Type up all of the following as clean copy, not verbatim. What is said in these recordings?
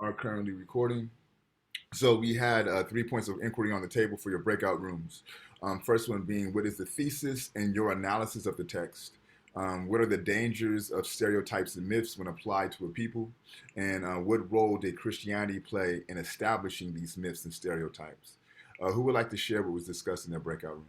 are currently recording. So we had 3 points of inquiry on the table for your breakout rooms. First one being, what is the thesis and your analysis of the text? What are the dangers of stereotypes and myths when applied to a people? And what role did Christianity play in establishing these myths and stereotypes? Who would like to share what was discussed in their breakout rooms?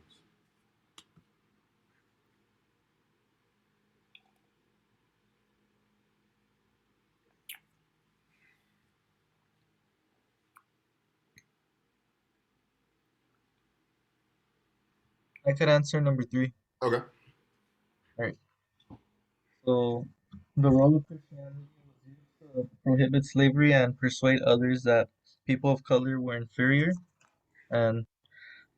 I could answer number three. Okay. All right. So, the role of Christianity was used to prohibit slavery and persuade others that people of color were inferior. And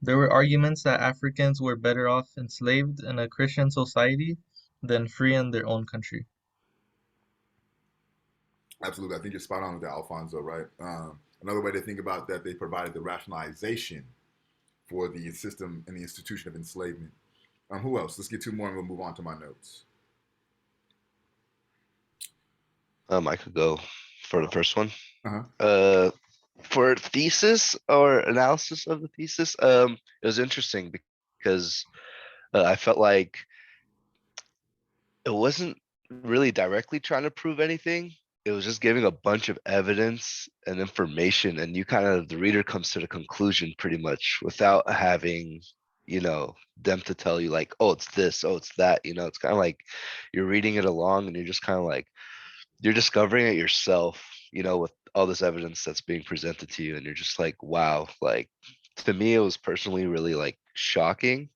there were arguments that Africans were better off enslaved in a Christian society than free in their own country. Absolutely. I think you're spot on with that, Alfonso, right? Another way to think about that, they provided the rationalization for the system and the institution of enslavement. Who else? Let's get two more and we'll move on to my notes. I could go for the first one. Uh-huh. For thesis or analysis of the thesis, it was interesting because I felt like it wasn't really directly trying to prove anything. It was just giving a bunch of evidence and information, and the reader comes to the conclusion pretty much without having, them to tell you like, oh, it's this, oh, it's that. It's kind of like you're reading it along, and you're just kind of like you're discovering it yourself, with all this evidence that's being presented to you, and you're just like, wow, like to me, it was personally really like shocking.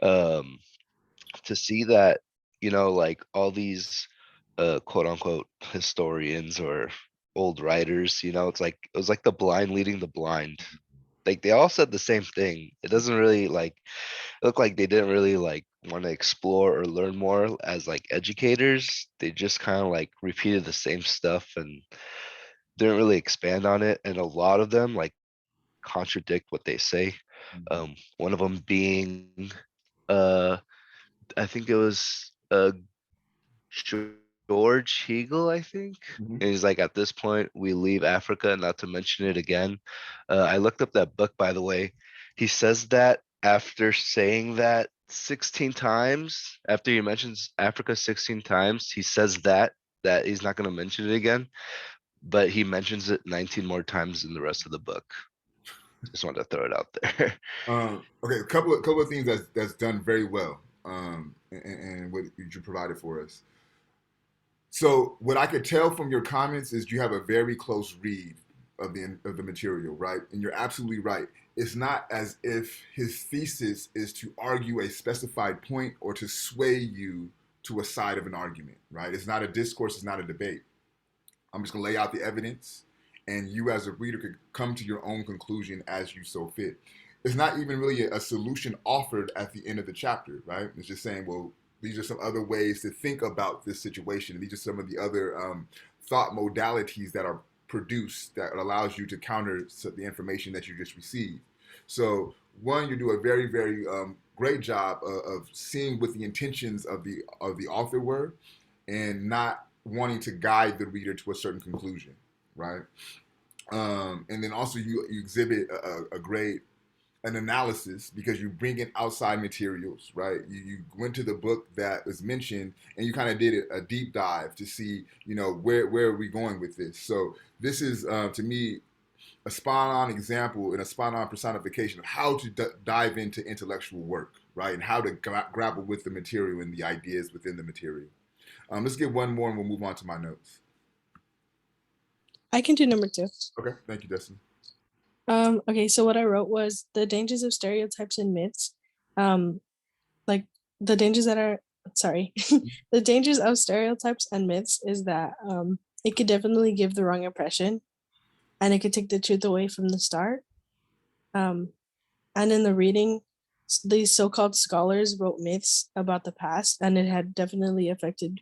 Um, to see that like all these quote unquote historians or old writers, it was like the blind leading the blind. Like they all said the same thing. It doesn't really like look like they didn't really like want to explore or learn more as like educators. They just kind of like repeated the same stuff and didn't really expand on it, and a lot of them like contradict what they say. One of them being uh I think it was George Hegel, I think. Mm-hmm. And he's like, at this point, we leave Africa, not to mention it again. I looked up that book, by the way. He says that after saying that 16 times, after he mentions Africa 16 times, he says that he's not going to mention it again, but he mentions it 19 more times in the rest of the book. Just wanted to throw it out there. Okay, a couple of things that's done very well, and what you provided for us. So what I could tell from your comments is you have a very close read of the material, right? And you're absolutely right. It's not as if his thesis is to argue a specified point or to sway you to a side of an argument, right? It's not a discourse, it's not a debate. I'm just gonna lay out the evidence, and you as a reader could come to your own conclusion as you so fit. It's not even really a solution offered at the end of the chapter, right? It's just saying, well, these are some other ways to think about this situation. These are some of the other thought modalities that are produced that allows you to counter the information that you just received. So, one, you do a very, very great job of seeing what the intentions of the author were, and not wanting to guide the reader to a certain conclusion, right? And then also you exhibit a great an analysis because you bring in outside materials, right? You went to the book that was mentioned and you kind of did a deep dive to see, where are we going with this. So this is to me a spot on example and a spot on personification of how to dive into intellectual work, right? And how to grapple with the material and the ideas within the material. Let's get one more and we'll move on to my notes. I can do number two. Okay, thank you, Destiny. Okay, so what I wrote was the dangers of stereotypes and myths. Like the dangers that are sorry, the dangers of stereotypes and myths is that it could definitely give the wrong impression, and it could take the truth away from the start. And in the reading, these so-called scholars wrote myths about the past, and it had definitely affected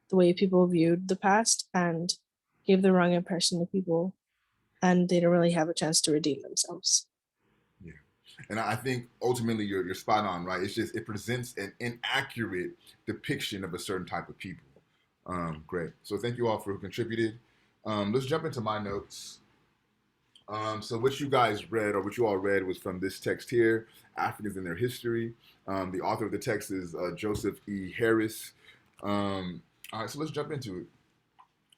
the way people viewed the past and gave the wrong impression to people, and they don't really have a chance to redeem themselves. Yeah, and I think ultimately you're spot on, right? It's just it presents an inaccurate depiction of a certain type of people. Great. So thank you all for who contributed. Let's jump into my notes. So what you guys read, or what you all read, was from this text here, Africans and Their History. The author of the text is Joseph E. Harris. All right, so let's jump into it.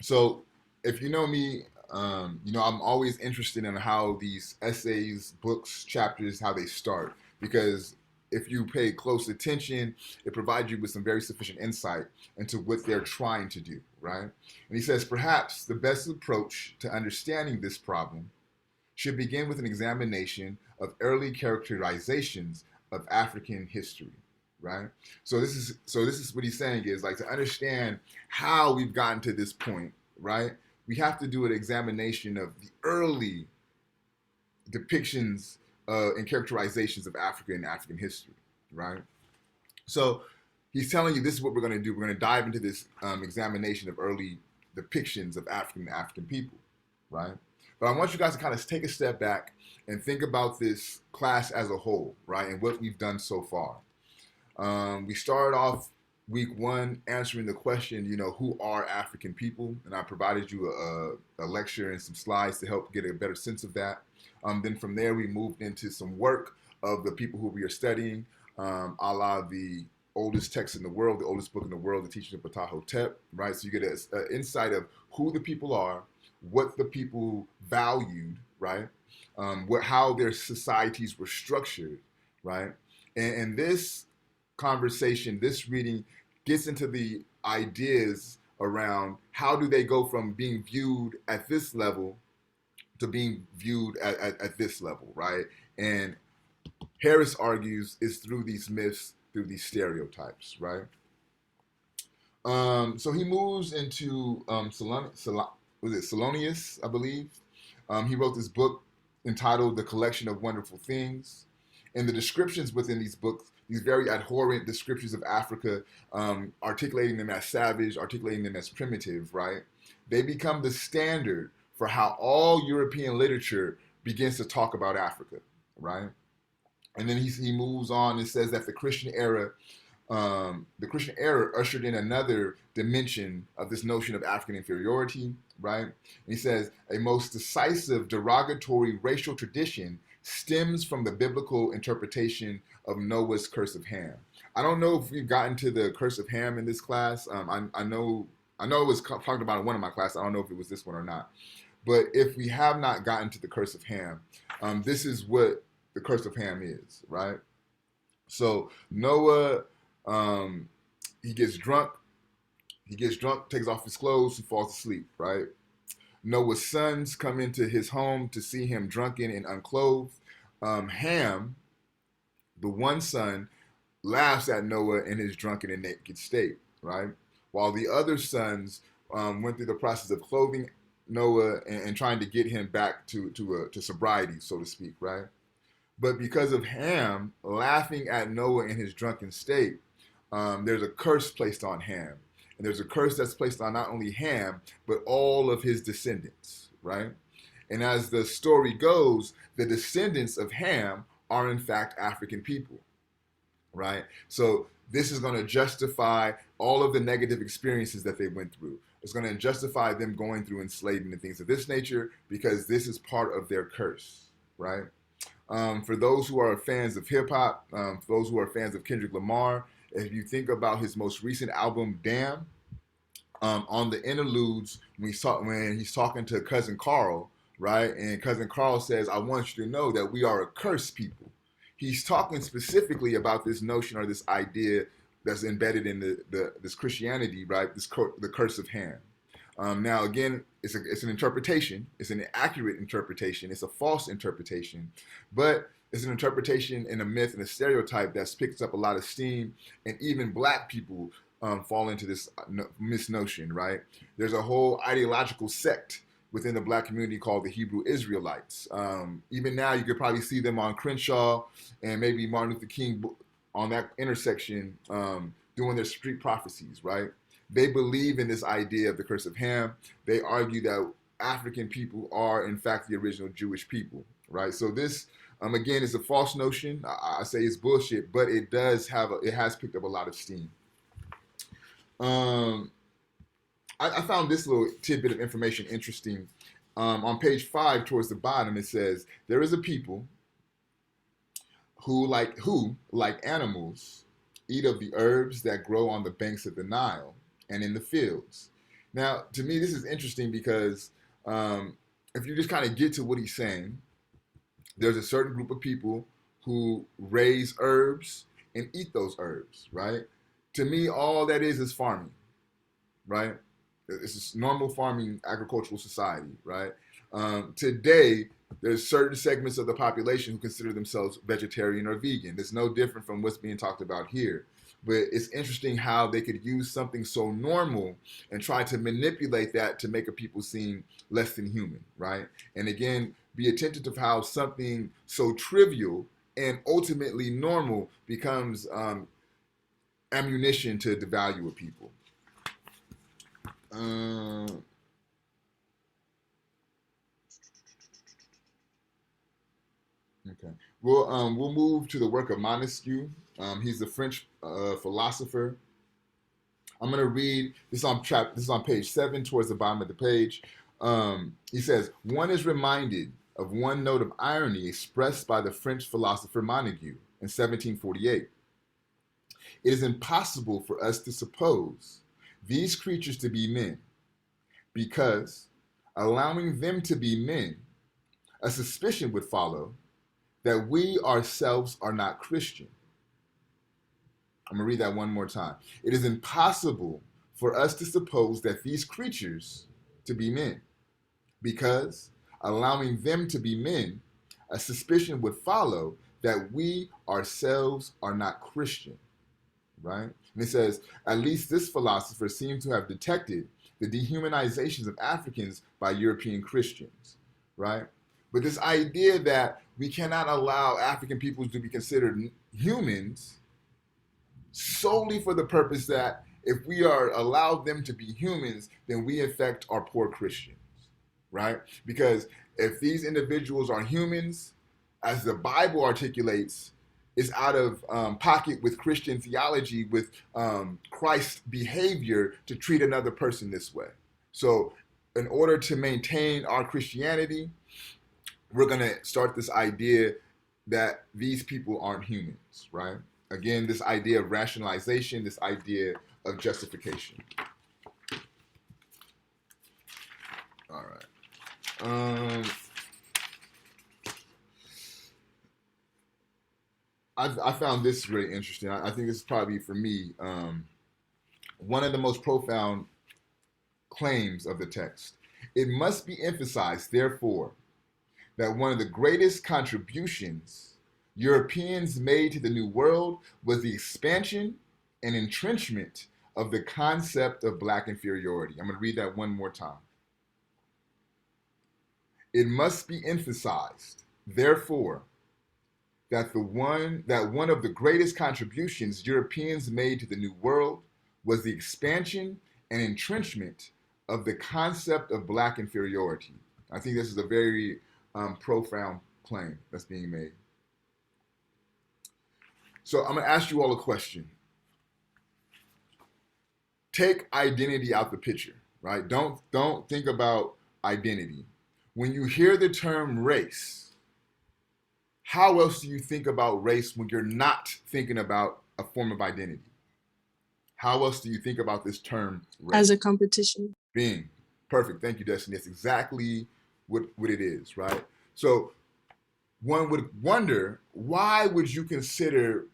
So if you know me, I'm always interested in how these essays, books, chapters, how they start, because if you pay close attention, it provides you with some very sufficient insight into what they're trying to do, right? And he says, perhaps the best approach to understanding this problem should begin with an examination of early characterizations of African history, right? So this is what he's saying is like to understand how we've gotten to this point, right? We have to do an examination of the early depictions and characterizations of Africa and African history, right? So he's telling you this is what we're going to do. We're going to dive into this examination of early depictions of African people, right? But I want you guys to kind of take a step back and think about this class as a whole, right? And what we've done so far. We started off week one answering the question, who are African people? And I provided you a lecture and some slides to help get a better sense of that. Then from there, we moved into some work of the people who we are studying, a la the oldest text in the world, the oldest book in the world, the Teachings of Ptah, right? So you get an insight of who the people are, what the people valued, right? How their societies were structured, right? And this conversation, this reading gets into the ideas around how do they go from being viewed at this level to being viewed at this level, right? And Harris argues is through these myths, through these stereotypes, right? So he moves into was it Salonius, I believe. He wrote this book entitled The Collection of Wonderful Things. And the descriptions within these books, these very abhorrent descriptions of Africa, articulating them as savage, articulating them as primitive, right? They become the standard for how all European literature begins to talk about Africa, right? And then he moves on and says that the Christian era ushered in another dimension of this notion of African inferiority, right? And he says a most decisive derogatory racial tradition stems from the biblical interpretation of Noah's curse of Ham. I don't know if we've gotten to the curse of Ham in this class. I know it was talked about in one of my classes. I don't know if it was this one or not. But if we have not gotten to the curse of Ham, this is what the curse of Ham is, right? So Noah, he gets drunk. Takes off his clothes, and falls asleep, right? Noah's sons come into his home to see him drunken and unclothed. Ham, the one son, laughs at Noah in his drunken and naked state, right? While the other sons went through the process of clothing Noah and trying to get him back to sobriety, so to speak, right? But because of Ham laughing at Noah in his drunken state, there's a curse placed on Ham. And there's a curse that's placed on not only Ham, but all of his descendants, right? And as the story goes, the descendants of Ham are in fact African people, right? So this is going to justify all of the negative experiences that they went through. It's going to justify them going through enslavement and things of this nature because this is part of their curse, right? For those who are fans of hip hop, for those who are fans of Kendrick Lamar, if you think about his most recent album, Damn, on the interludes when he's talking to Cousin Carl, right? And Cousin Carl says, "I want you to know that we are a cursed people." He's talking specifically about this notion or this idea that's embedded in this Christianity, right? The curse of Ham. Now, again, it's an interpretation. It's an accurate interpretation. It's a false interpretation, but it's an interpretation and a myth and a stereotype that's picked up a lot of steam, and even black people fall into this misnotion, right? There's a whole ideological sect within the black community called the Hebrew Israelites. Even now, you could probably see them on Crenshaw and maybe Martin Luther King on that intersection doing their street prophecies, right? They believe in this idea of the curse of Ham. They argue that African people are, in fact, the original Jewish people, right? So this, again, is a false notion. I say it's bullshit, but it has picked up a lot of steam. I found this little tidbit of information interesting. On page 5, towards the bottom, it says there is a people who like animals eat of the herbs that grow on the banks of the Nile and in the fields. Now, to me, this is interesting because if you just kind of get to what he's saying, there's a certain group of people who raise herbs and eat those herbs, right? To me, all that is farming, right? It's a normal farming agricultural society, right? Today, there's certain segments of the population who consider themselves vegetarian or vegan. It's no different from what's being talked about here. But it's interesting how they could use something so normal and try to manipulate that to make a people seem less than human, right? And again, be attentive to how something so trivial and ultimately normal becomes ammunition to devalue a people. Okay. We'll move to the work of Montesquieu. He's a French philosopher. I'm going to read this This is on page 7, towards the bottom of the page. He says, "One is reminded of one note of irony expressed by the French philosopher Montesquieu in 1748. It is impossible for us to suppose these creatures to be men, because, allowing them to be men, a suspicion would follow that we ourselves are not Christian." I'm going to read that one more time. It is impossible for us to suppose that these creatures to be men, because, allowing them to be men, a suspicion would follow that we ourselves are not Christian, right? And it says, at least this philosopher seems to have detected the dehumanizations of Africans by European Christians, right? But this idea that we cannot allow African peoples to be considered humans solely for the purpose that if we are allowed them to be humans, then we infect our poor Christians, right? Because if these individuals are humans, as the Bible articulates, is out of pocket with Christian theology, with Christ's behavior to treat another person this way. So in order to maintain our Christianity, we're going to start this idea that these people aren't humans, right? Again, this idea of rationalization, this idea of justification. All right. I found this really interesting. I think this is probably, for me, one of the most profound claims of the text. It must be emphasized, therefore, that one of the greatest contributions Europeans made to the New World was the expansion and entrenchment of the concept of black inferiority. I'm going to read that one more time. It must be emphasized, therefore, that one of the greatest contributions Europeans made to the New World was the expansion and entrenchment of the concept of black inferiority. I think this is a very profound claim that's being made. So I'm going to ask you all a question. Take identity out the picture, right? Don't think about identity. When you hear the term race, how else do you think about race when you're not thinking about a form of identity? How else do you think about this term race? As a competition. Being. Perfect. Thank you, Destiny. That's exactly what it is, right? So one would wonder, why would you consider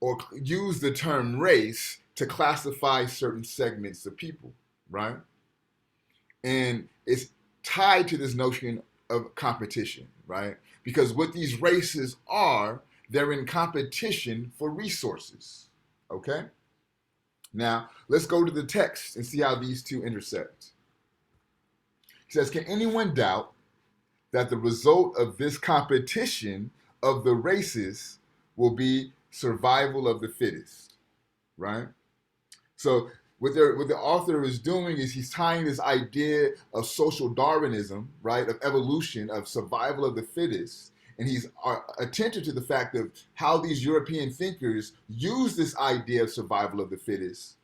or use the term race to classify certain segments of people, right? And it's tied to this notion of competition, right? Because what these races are, they're in competition for resources, okay? Now, let's go to the text and see how these two intersect. He says, can anyone doubt that the result of this competition of the races will be survival of the fittest, right? So what the author is doing is he's tying this idea of social Darwinism, right, of evolution, of survival of the fittest, and he's attentive to the fact of how these European thinkers use this idea of survival of the fittest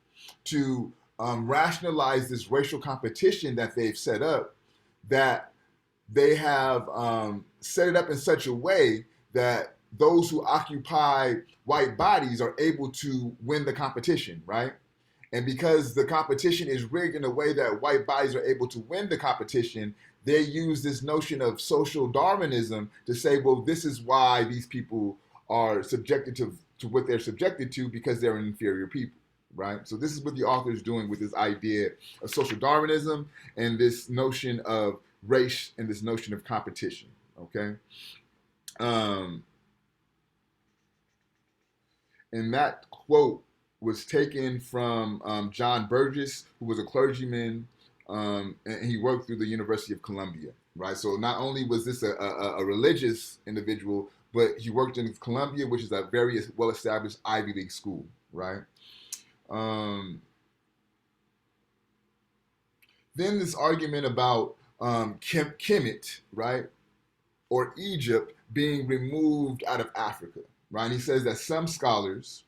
to rationalize this racial competition that they've set up, that they have set it up in such a way that those who occupy white bodies are able to win the competition, right? And because the competition is rigged in a way that white bodies are able to win the competition, they use this notion of social Darwinism to say, well, this is why these people are subjected to what they're subjected to, because they're inferior people, right? So this is what the author is doing with this idea of social Darwinism and this notion of race and this notion of competition, okay? Um, and that quote was taken from John Burgess, who was a clergyman, and he worked through the University of Columbia, right? So not only was this a religious individual, but he worked in Columbia, which is a very well-established Ivy League school, right? Um, then this argument about Kemet, right, or Egypt being removed out of Africa, right? And he says that some scholars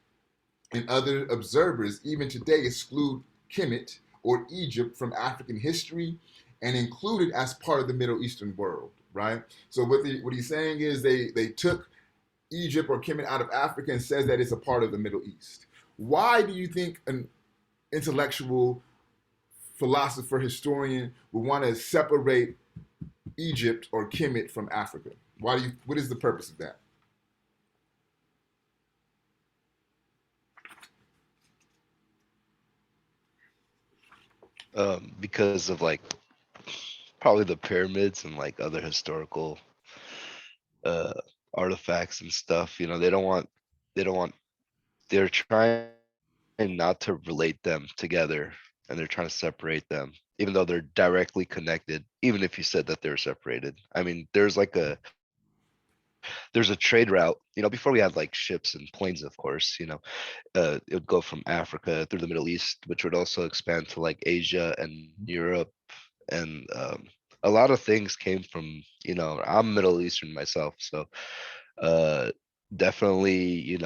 and other observers even today exclude Kemet or Egypt from African history and include it as part of the Middle Eastern world, right? So what he's saying is they took Egypt or Kemet out of Africa and says that it's a part of the Middle East. Why do you think an intellectual, philosopher, historian would want to separate Egypt or Kemet from Africa? What is the purpose of that? Because of like probably the pyramids and like other historical uh artifacts and stuff. They don't want they're trying not to relate them together, and they're trying to separate them, even though they're directly connected, even if you said that they're separated. I mean, there's a trade route, before we had like ships and planes, of course, it would go from Africa through the Middle East, which would also expand to like Asia and Europe. And a lot of things came from, I'm Middle Eastern myself. So uh, definitely,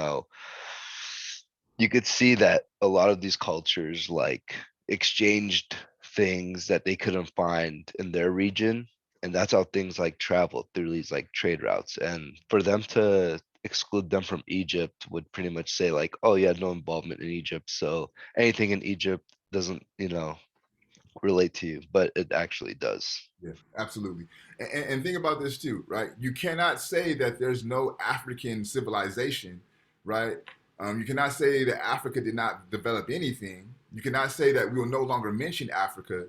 you could see that a lot of these cultures like exchanged things that they couldn't find in their region, and that's how things like traveled through these like trade routes. And for them to exclude them from Egypt would pretty much say like, oh yeah, no involvement in Egypt, so anything in Egypt doesn't relate to you, but it actually does. Yeah, absolutely. And think about this too, right? You cannot say that there's no African civilization, right? You cannot say that Africa did not develop anything. You cannot say that we will no longer mention Africa,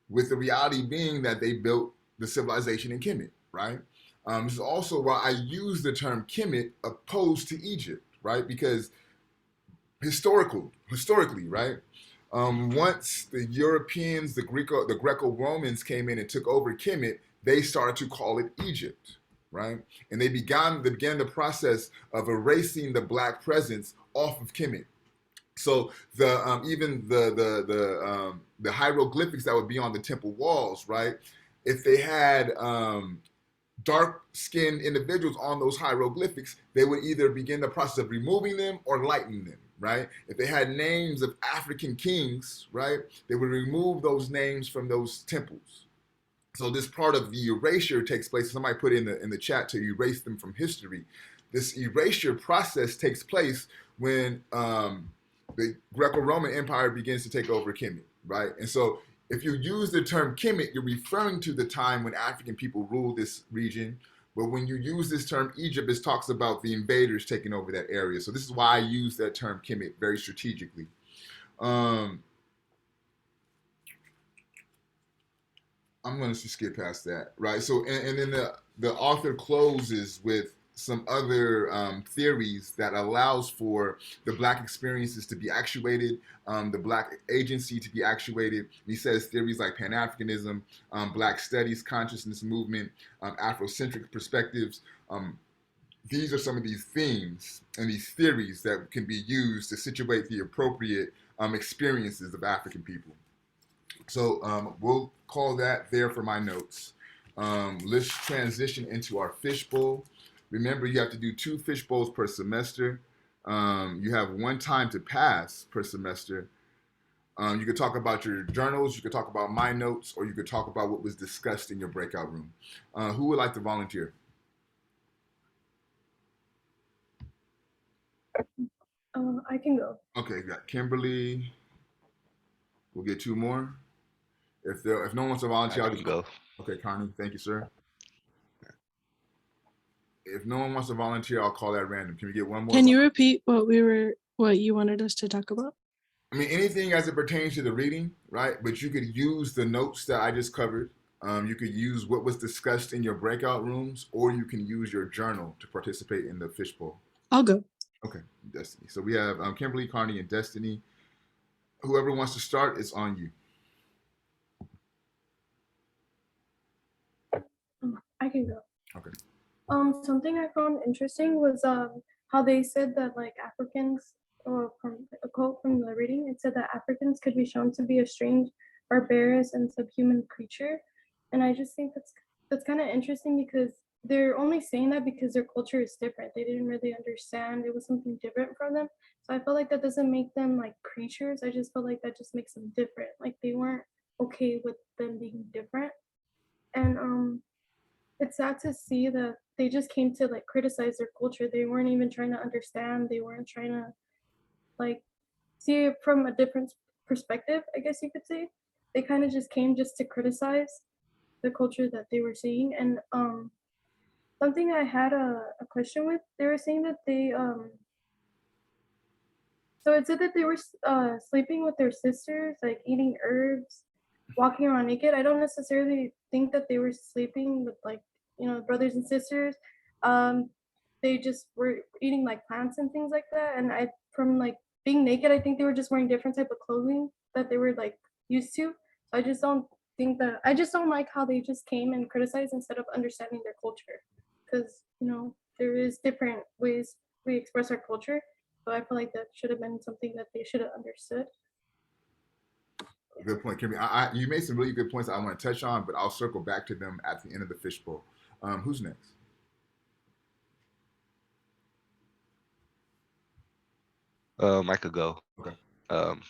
with the reality being that they built the civilization in Kemet, right? This is also why I use the term Kemet opposed to Egypt, right? Because historically, right? Once the Europeans, the Greco-Romans came in and took over Kemet, they started to call it Egypt, right? And they began the process of erasing the black presence off of Kemet. So even the hieroglyphics that would be on the temple walls, right? If they had dark-skinned individuals on those hieroglyphics, they would either begin the process of removing them or lightening them, right? If they had names of African kings, right, they would remove those names from those temples. So this part of the erasure takes place. Somebody put in the chat to erase them from history. This erasure process takes place when the Greco-Roman Empire begins to take over Kemet, right? And so if you use the term Kemet, you're referring to the time when African people ruled this region. But when you use this term Egypt, it talks about the invaders taking over that area. So this is why I use that term Kemet very strategically. I'm going to skip past that, right? So, and then the author closes with some other theories that allows for the black experiences to be actuated, the black agency to be actuated. He says theories like Pan-Africanism, black studies, consciousness movement, Afrocentric perspectives. These are some of these themes and these theories that can be used to situate the appropriate experiences of African people. So we'll call that there for my notes. Let's transition into our fishbowl. Remember, you have to do 2 fishbowls per semester. You have 1 time to pass per semester. You could talk about your journals, you could talk about my notes, or you could talk about what was discussed in your breakout room. Who would like to volunteer? I can go. Okay, you got Kimberly. We'll get two more. If no one wants to I volunteer, I'll can just. go. Okay, Connie, thank you, sir. If no one wants to volunteer, I'll call that random. Can we get one more? Can you repeat what you wanted us to talk about? I mean, anything as it pertains to the reading, right? But you could use the notes that I just covered. You could use what was discussed in your breakout rooms, or you can use your journal to participate in the fishbowl. I'll go. Okay, Destiny. So we have Kimberly, Carney, and Destiny. Whoever wants to start, it's on you. I can go. Okay. Something I found interesting was how they said that like Africans, or from a quote from the reading, it said that Africans could be shown to be a strange, barbarous, and subhuman creature, and I just think that's kind of interesting because they're only saying that because their culture is different. They didn't really understand it was something different from them. So I feel like that doesn't make them like creatures. I just feel like that just makes them different. Like they weren't okay with them being different, and it's sad to see that they just came to like criticize their culture. They weren't even trying to understand. They weren't trying to like see it from a different perspective, I guess you could say. They kind of just came just to criticize the culture that they were seeing. And something I had a question with, they were saying that so it said that they were sleeping with their sisters, like eating herbs, walking around naked. I don't necessarily think that they were sleeping with like, brothers and sisters. Um, they just were eating like plants and things like that. And I, from like being naked, I think they were just wearing different type of clothing that they were like used to. So I just don't like how they just came and criticized instead of understanding their culture. Because, there is different ways we express our culture. So I feel like that should have been something that they should have understood. Good point, Kimberly. You made some really good points I want to touch on, but I'll circle back to them at the end of the fishbowl. Who's next? I could go. Okay. Um,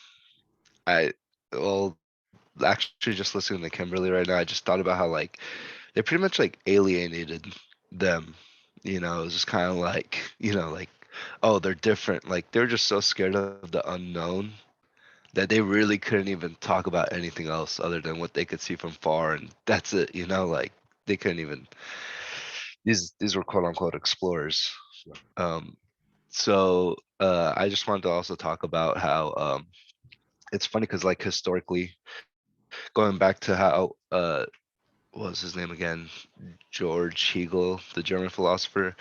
I well, actually, just listening to Kimberly right now, I just thought about how like they pretty much like alienated them. It was just kind of like like, oh, they're different. Like they're just so scared of the unknown that they really couldn't even talk about anything else other than what they could see from far, and that's it. Like they couldn't even. These were quote unquote explorers. Um, so I just wanted to also talk about how it's funny because like historically, going back to how what was his name again? George Hegel, the German philosopher.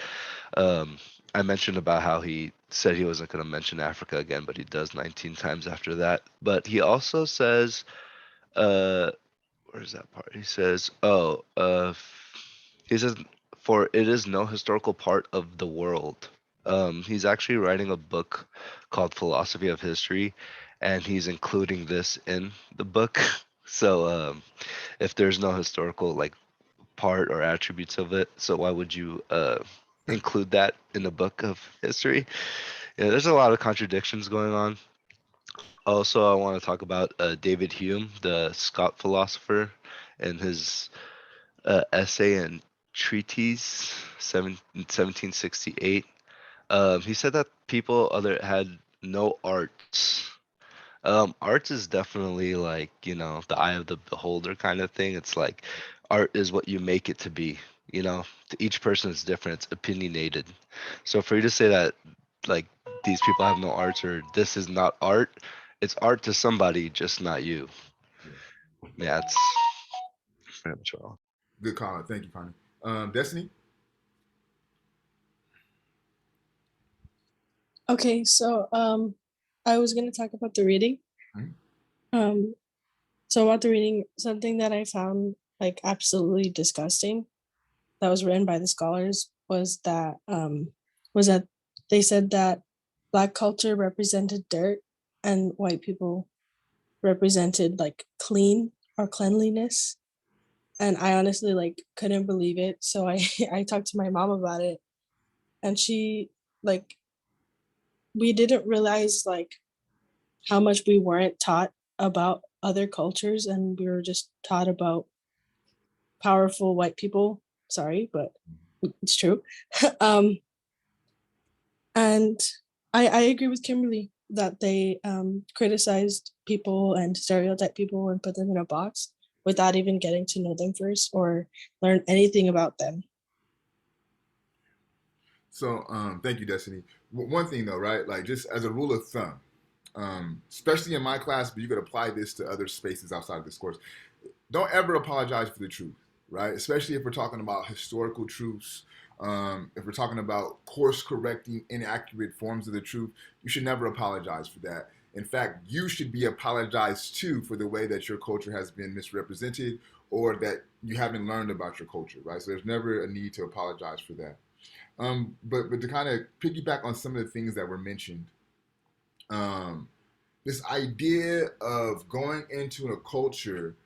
Um, I mentioned about how he said he wasn't going to mention Africa again, but he does 19 times after that. But he also says, where's that part? He says, he says, for it is no historical part of the world. He's actually writing a book called Philosophy of History, and he's including this in the book. So, if there's no historical like part or attributes of it, so why would you include that in the book of history? Yeah, there's a lot of contradictions going on. Also, I want to talk about David Hume, the Scot philosopher, and his essay and treatise 1768. He said that people other had no arts. Art is definitely like, the eye of the beholder kind of thing. It's like art is what you make it to be. Each person is different. It's opinionated. So for you to say that like these people have no arts or this is not art, it's art to somebody, just not you. Yeah, it's pretty much all. Good call. Thank you, Connie. Destiny? Okay, so I was gonna talk about the reading. Mhm. Um, so about the reading, something that I found like absolutely disgusting that was written by the scholars was that they said that Black culture represented dirt and white people represented like clean or cleanliness. And I honestly like couldn't believe it. So I I talked to my mom about it, and she like we didn't realize like how much we weren't taught about other cultures, and we were just taught about powerful white people. Sorry, but it's true. um, and I agree with Kimberly that they criticized people and stereotype people and put them in a box without even getting to know them first or learn anything about them. So, thank you, Destiny. One thing though, right? Like, just as a rule of thumb, especially in my class, but you could apply this to other spaces outside of this course. Don't ever apologize for the truth, right? Especially if we're talking about historical truths. If we're talking about course correcting inaccurate forms of the truth, you should never apologize for that. In fact, you should be apologized to for the way that your culture has been misrepresented or that you haven't learned about your culture, right? So there's never a need to apologize for that. But to kind of piggyback on some of the things that were mentioned, um, this idea of going into a culture,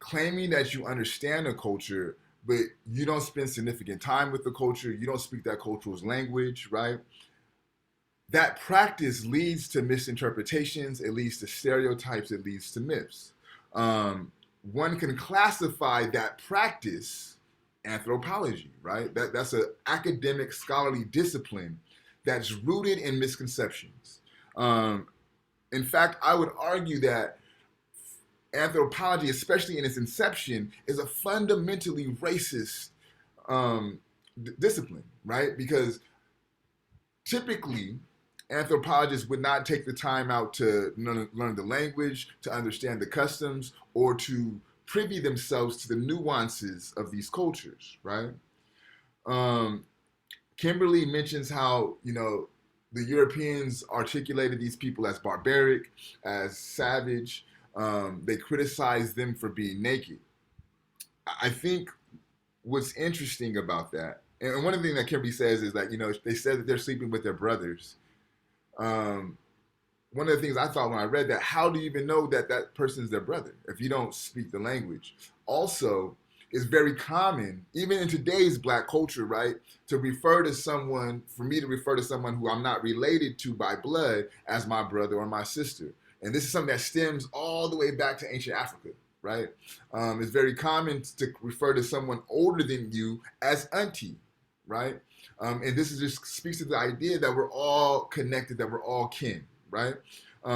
claiming that you understand a culture, but you don't spend significant time with the culture, you don't speak that culture's language, right? That practice leads to misinterpretations, it leads to stereotypes, it leads to myths. One can classify that practice anthropology, right? That's an academic scholarly discipline that's rooted in misconceptions. Um, in fact, I would argue that anthropology, especially in its inception, is a fundamentally racist discipline, right? Because typically, anthropologists would not take the time out to learn the language, to understand the customs, or to privy themselves to the nuances of these cultures, right? Um, Kimberly mentions how, the Europeans articulated these people as barbaric, as savage. They criticized them for being naked. I think what's interesting about that, and one of the things that Kimberly says is that, they said that they're sleeping with their brothers. Um, One of the things I thought when I read that, how do you even know that that person's their brother if you don't speak the language? Also, it's very common, even in today's black culture, right, to refer to someone, for me to refer to someone who I'm not related to by blood as my brother or my sister. And this is something that stems all the way back to ancient Africa, right? It's very common to refer to someone older than you as auntie, right? And this is just speaks to the idea that we're all connected, that we're all kin, right?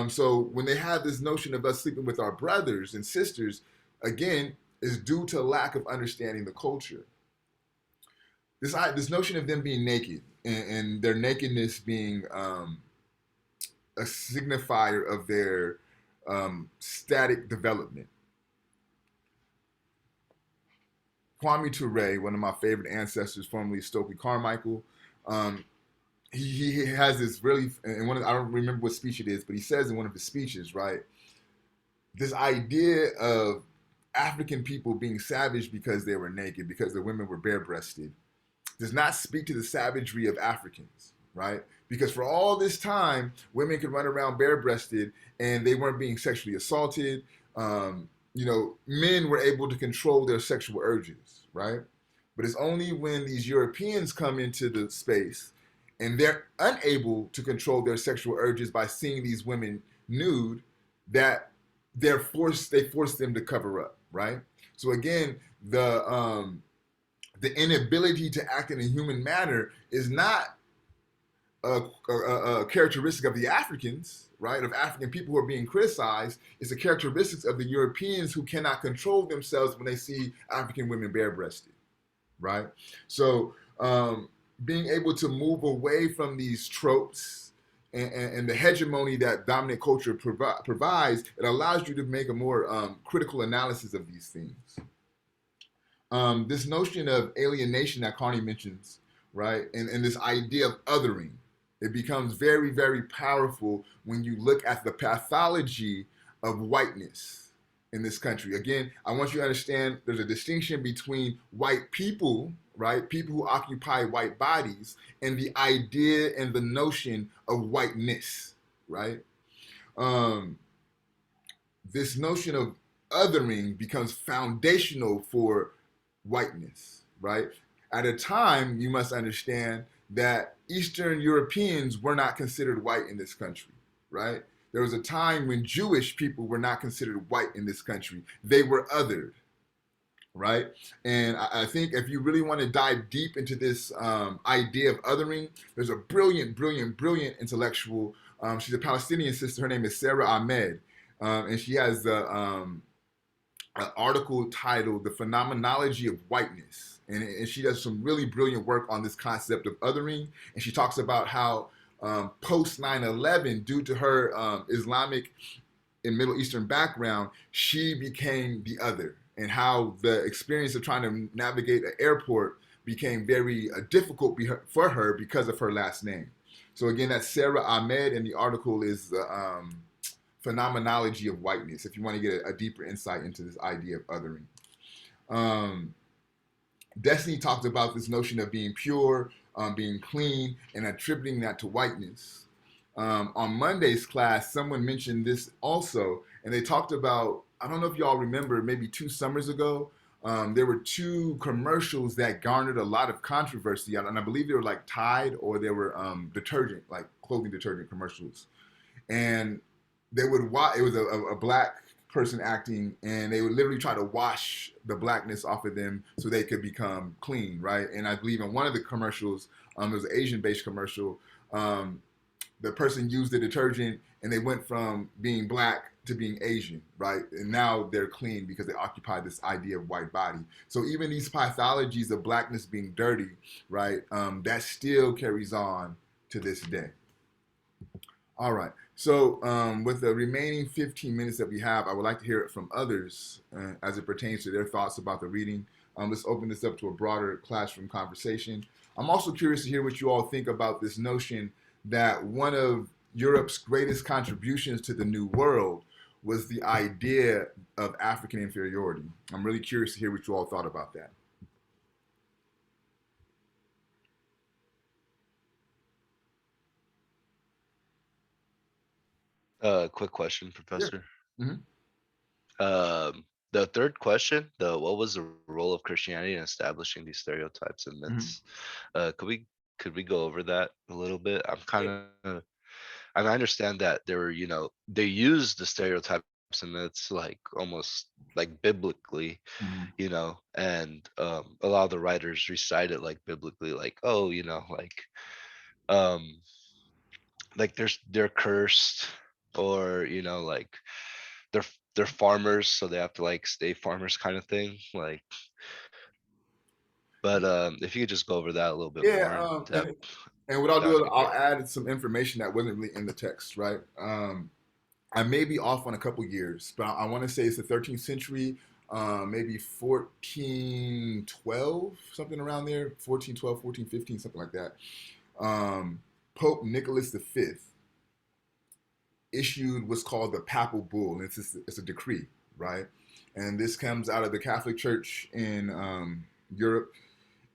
So when they have this notion of us sleeping with our brothers and sisters, again, is due to a lack of understanding the culture. This notion of them being naked and their nakedness being a signifier of their static development. Kwame Ture, one of my favorite ancestors, formerly Stokely Carmichael, um, he has this really, and I don't remember what speech it is, but he says in one of his speeches, right, this idea of African people being savage because they were naked, because the women were bare-breasted, does not speak to the savagery of Africans, right? Because for all this time, women could run around bare-breasted and they weren't being sexually assaulted. Men were able to control their sexual urges, right? But it's only when these Europeans come into the space and they're unable to control their sexual urges by seeing these women nude that they force them to cover up, right? So again, the inability to act in a human manner is not a characteristic of the Africans, right? Of African people who are being criticized. It's a characteristic of the Europeans who cannot control themselves when they see African women bare-breasted, right? So being able to move away from these tropes and the hegemony that dominant culture provides, it allows you to make a more critical analysis of these things. This notion of alienation that Carney mentions, right, and this idea of othering, it becomes very, very powerful when you look at the pathology of whiteness in this country. Again, I want you to understand there's a distinction between white people, right, people who occupy white bodies, and the idea and the notion of whiteness, right? This notion of othering becomes foundational for whiteness, right? At a time, you must understand that Eastern Europeans were not considered white in this country, right? there was a time when Jewish people were not considered white in this country. They were othered, right? And I think if you really want to dive deep into this idea of othering, there's a brilliant intellectual. She's a Palestinian sister. Her name is Sarah Ahmed, and she has an article titled "The Phenomenology of Whiteness," and she does some really brilliant work on this concept of othering. And she talks about how post 9/11, due to her Islamic and Middle Eastern background, she became the other, and how the experience of trying to navigate an airport became very difficult for her because of her last name. So again, that's Sarah Ahmed, and the article is the Phenomenology of Whiteness, if you want to get a deeper insight into this idea of othering. Um, Destiny talked about this notion of being pure, being clean, and attributing that to whiteness. On Monday's class, someone mentioned this also, and they talked about, I don't know if y'all remember, maybe 2 summers ago, there were 2 commercials that garnered a lot of controversy, and I believe they were like Tide, or they were detergent, like clothing detergent commercials. And they would it was a black person acting, and they would literally try to wash the blackness off of them so they could become clean, right? And I believe in one of the commercials, it was an Asian-based commercial. The person used the detergent, and they went from being black to being Asian, right? And now they're clean because they occupy this idea of white body. So even these pathologies of blackness being dirty, right, that still carries on to this day. All right. So with the remaining 15 minutes that we have, I would like to hear it from others as it pertains to their thoughts about the reading. Let's open this up to a broader classroom conversation. I'm also curious to hear what you all think about this notion that one of Europe's greatest contributions to the New World was the idea of African inferiority. I'm really curious to hear what you all thought about that. Quick question, Professor. Mm-hmm. The third question, the what was the role of Christianity in establishing these stereotypes and myths? Could we go over that a little bit? I'm kind of, I understand that there were, they used the stereotypes and myths like almost like biblically, and a lot of the writers recite it like biblically, like, oh, um like they're cursed, or like they're they're farmers, so they have to like stay farmers kind of thing, like. But if you could just go over that a little bit more in Yeah, depth, and what I'll that do would is be I'll great. add some information that wasn't really in the text, right? I may be off on a couple years, but I want to say it's the 13th century, maybe 1412, something around there, 1412, 1415, something like that. Pope Nicholas V issued what's called the Papal Bull, and it's a decree, right? And this comes out of the Catholic Church in Europe.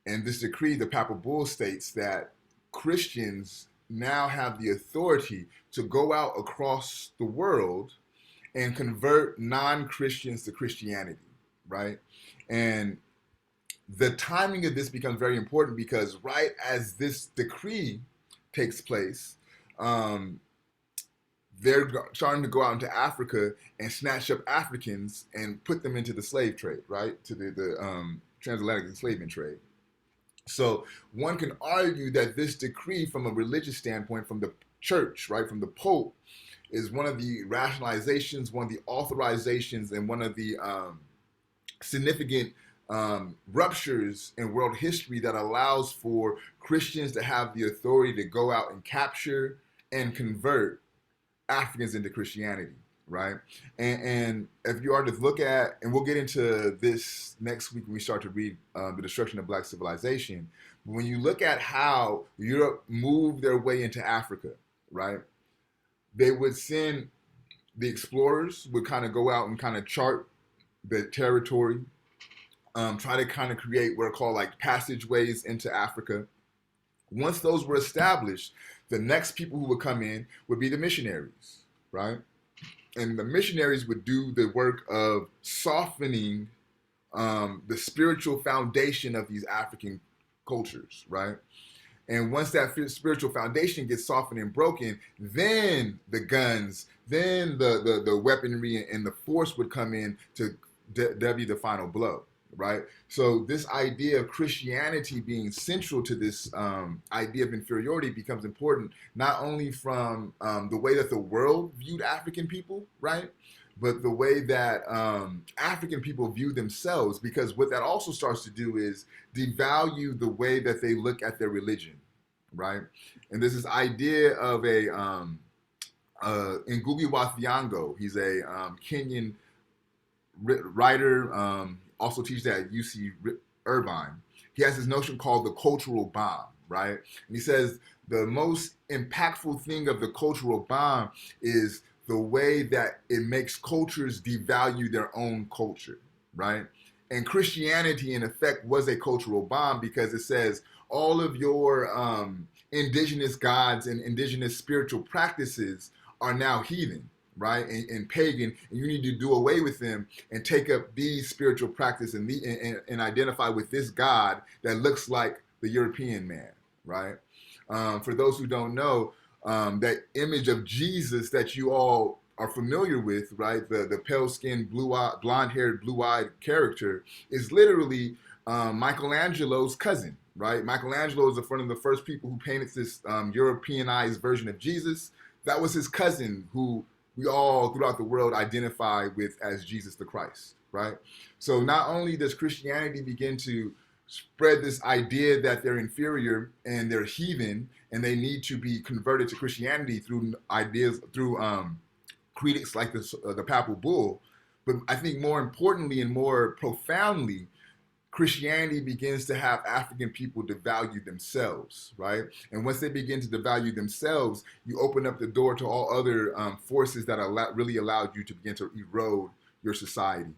And this decree, the Papal Bull, states that Christians now have the authority to go out across the world and convert non-Christians to Christianity, right? And the timing of this becomes very important because right as this decree takes place, um, they're starting to go out into Africa and snatch up Africans and put them into the slave trade, right? To the transatlantic enslavement trade. So one can argue that this decree, from a religious standpoint, from the church, right, from the Pope, is one of the rationalizations, one of the authorizations, and one of the significant ruptures in world history that allows for Christians to have the authority to go out and capture and convert Africans into Christianity, right? And if you are to look at, and we'll get into this next week when we start to read The Destruction of Black Civilization, but when you look at how Europe moved their way into Africa, right? They would send the explorers, would kind of go out and kind of chart the territory, try to kind of create what are called like passageways into Africa. Once those were established, the next people who would come in would be the missionaries, right? And the missionaries would do the work of softening the spiritual foundation of these African cultures, right? And once that spiritual foundation gets softened and broken, then the guns, then the weaponry and the force would come in to W the final blow, right? So this idea of Christianity being central to this idea of inferiority becomes important, not only from the way that the world viewed African people, right? But the way that African people view themselves, because what that also starts to do is devalue the way that they look at their religion, right? And there's this idea of a Ngugi wa Thiong'o. He's a Kenyan writer, also teaches at UC Irvine. He has this notion called the cultural bomb, right? And he says the most impactful thing of the cultural bomb is the way that it makes cultures devalue their own culture, right? And Christianity, in effect, was a cultural bomb because it says all of your indigenous gods and indigenous spiritual practices are now heathen, right, and pagan, and you need to do away with them and take up these spiritual practice and identify with this God that looks like the European man, right? For those who don't know, that image of Jesus that you all are familiar with, right? The pale skinned, blonde haired, blue eyed character is literally Michelangelo's cousin, right? Michelangelo is one of the first people who painted this Europeanized version of Jesus. That was his cousin who we all throughout the world identify with as Jesus the Christ, right? So not only does Christianity begin to spread this idea that they're inferior and they're heathen and they need to be converted to Christianity through ideas, through critics like the Papal Bull, but I think more importantly and more profoundly, Christianity begins to have African people devalue themselves, right? And once they begin to devalue themselves, you open up the door to all other forces that really allowed you to begin to erode your society.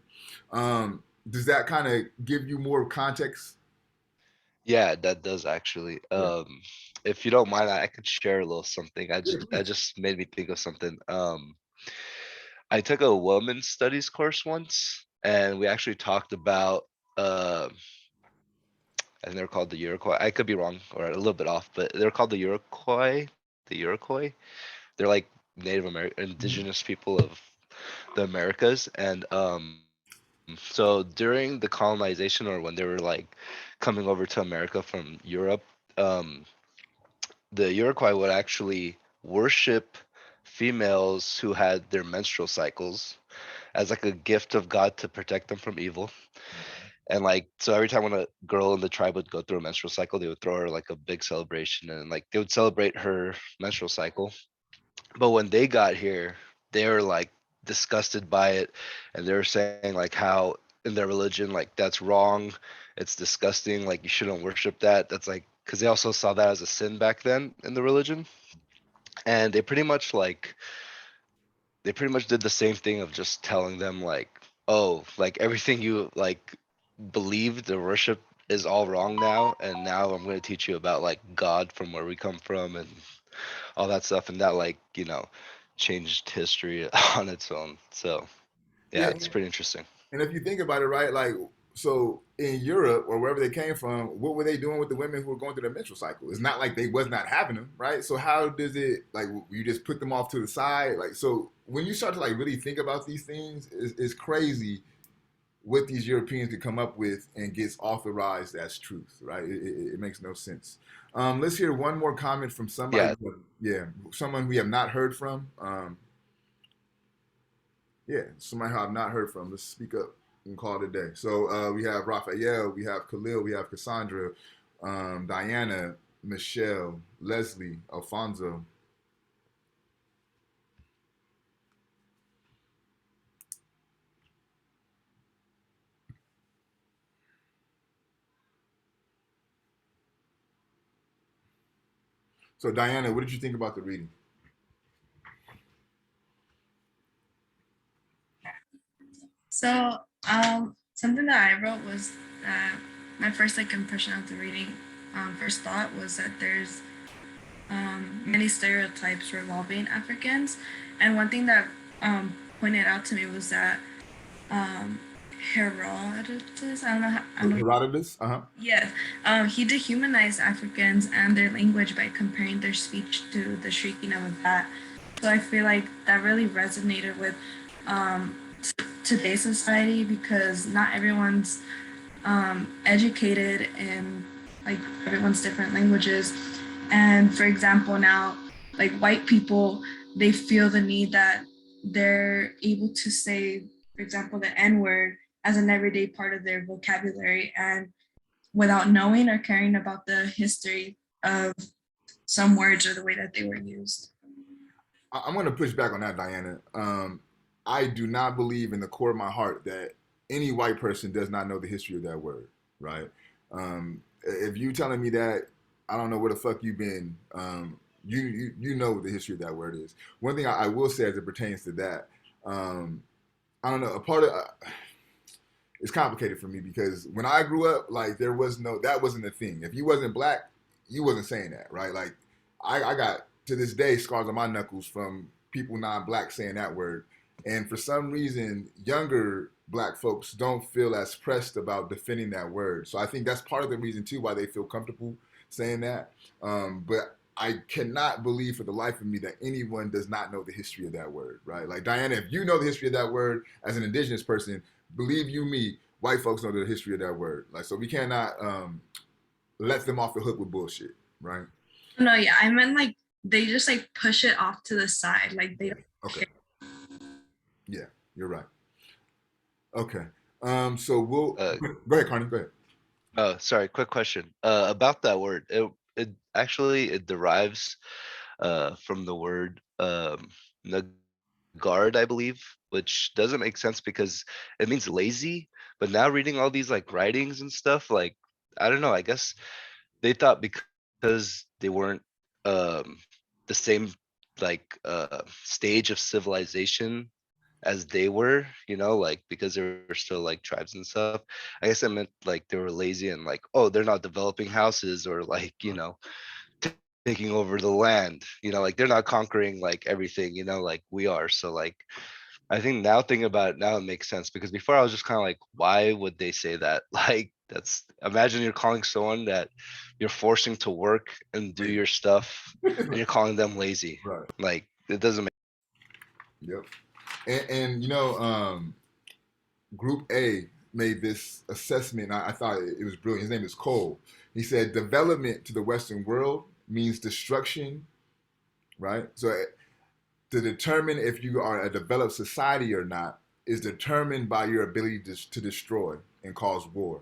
Does that kind of give you more context? Yeah, that does actually. Yeah. If you don't mind, I could share a little something. Yeah, I please. just made me think of something. I took a women's studies course once, and we actually talked about I think they're called the Iroquois. I could be wrong or a little bit off, but they're called the Iroquois. The Iroquois. They're like Native American indigenous people of the Americas, and so during the colonization or when they were like coming over to America from Europe, um, the Iroquois would actually worship females who had their menstrual cycles as like a gift of God to protect them from evil. And like so every time when a girl in the tribe would go through a menstrual cycle, they would throw her like a big celebration and like they would celebrate her menstrual cycle. But when they got here, they were like disgusted by it, and they were saying like how in their religion like that's wrong, it's disgusting, like you shouldn't worship that. That's like because they also saw that as a sin back then in the religion, and they pretty much did the same thing of just telling them like, oh, like everything you like believed the worship is all wrong now, and now I'm going to teach you about like God from where we come from and all that stuff, and that like changed history on its own. So yeah, Yeah, it's pretty interesting. and if you think about it, right, like, so in Europe or wherever they came from, what were they doing with the women who were going through their menstrual cycle? It's not like they was not having them, right? So how does it, like, you just put them off to the side? Like, so when you start to like really think about these things, it's crazy what these Europeans could come up with and gets authorized as truth, right? It makes no sense. Let's hear one more comment from somebody. Yeah, Yeah, someone we have not heard from. Yeah, somebody who I've not heard from. Let's speak up and call it a day. So we have Raphael, we have Khalil, we have Cassandra, Diana, Michelle, Leslie, Alfonso. So Diana, what did you think about the reading? So, something that I wrote was that my first like impression of the reading, first thought was that there's many stereotypes revolving Africans, and one thing that pointed out to me was that Herodotus. I don't know. I don't know. Herodotus. Yes, he dehumanized Africans and their language by comparing their speech to the shrieking of a bat. So I feel like that really resonated with today's society because not everyone's educated in like everyone's different languages. And for example, now like white people, they feel the need that they're able to say, for example, the N word as an everyday part of their vocabulary and without knowing or caring about the history of some words or the way that they were used. I'm going to push back on that, Diana. I do not believe in the core of my heart that any white person does not know the history of that word, right? If you telling me that, I don't know where the fuck you've been. You know what the history of that word is. One thing I will say as it pertains to that, I don't know. A part of it's complicated for me because when I grew up, like there was no that wasn't a thing. If you wasn't black, you wasn't saying that, right? Like I got to this day scars on my knuckles from people non-black saying that word, and for some reason, younger black folks don't feel as pressed about defending that word. So I think that's part of the reason too why they feel comfortable saying that. But I cannot believe for the life of me that anyone does not know the history of that word, right? Like Diana, if you know the history of that word as an indigenous person, believe you me, white folks know the history of that word. Like, so we cannot let them off the hook with bullshit, right? No, yeah, I meant like they just like push it off to the side, like they don't Okay. care. Yeah, you're right. Okay. So we'll Uh, go ahead, Carney. Go ahead. oh, sorry, quick question. About that word. It actually it derives from the word nagard, I believe, which doesn't make sense because it means lazy. But now reading all these like writings and stuff, like I don't know, I guess they thought because they weren't um the same like stage of civilization as they were, like because they were still like tribes and stuff. I guess I meant like they were lazy and like, oh, they're not developing houses or like, taking over the land, like they're not conquering like everything, like we are. So like I think now thinking about it now it makes sense because before I was just kind of like, why would they say that? Like that's imagine you're calling someone that you're forcing to work and do your stuff and you're calling them lazy. Right. Like it doesn't make Yep. And Group A made this assessment. I thought it was brilliant. His name is Cole. He said development to the Western world means destruction, right? So to determine if you are a developed society or not is determined by your ability to destroy and cause war.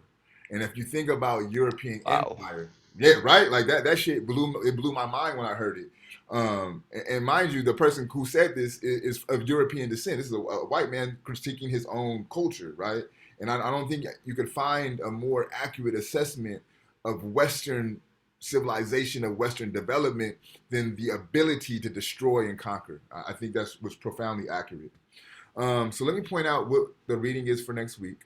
And if you think about European wow. empire, yeah, right, like that shit blew my mind when I heard it. And mind you, the person who said this is of European descent. This is a white man critiquing his own culture, right? And I don't think you could find a more accurate assessment of Western civilization, of Western development, than the ability to destroy and conquer. I think that's was profoundly accurate. So let me point out what the reading is for next week.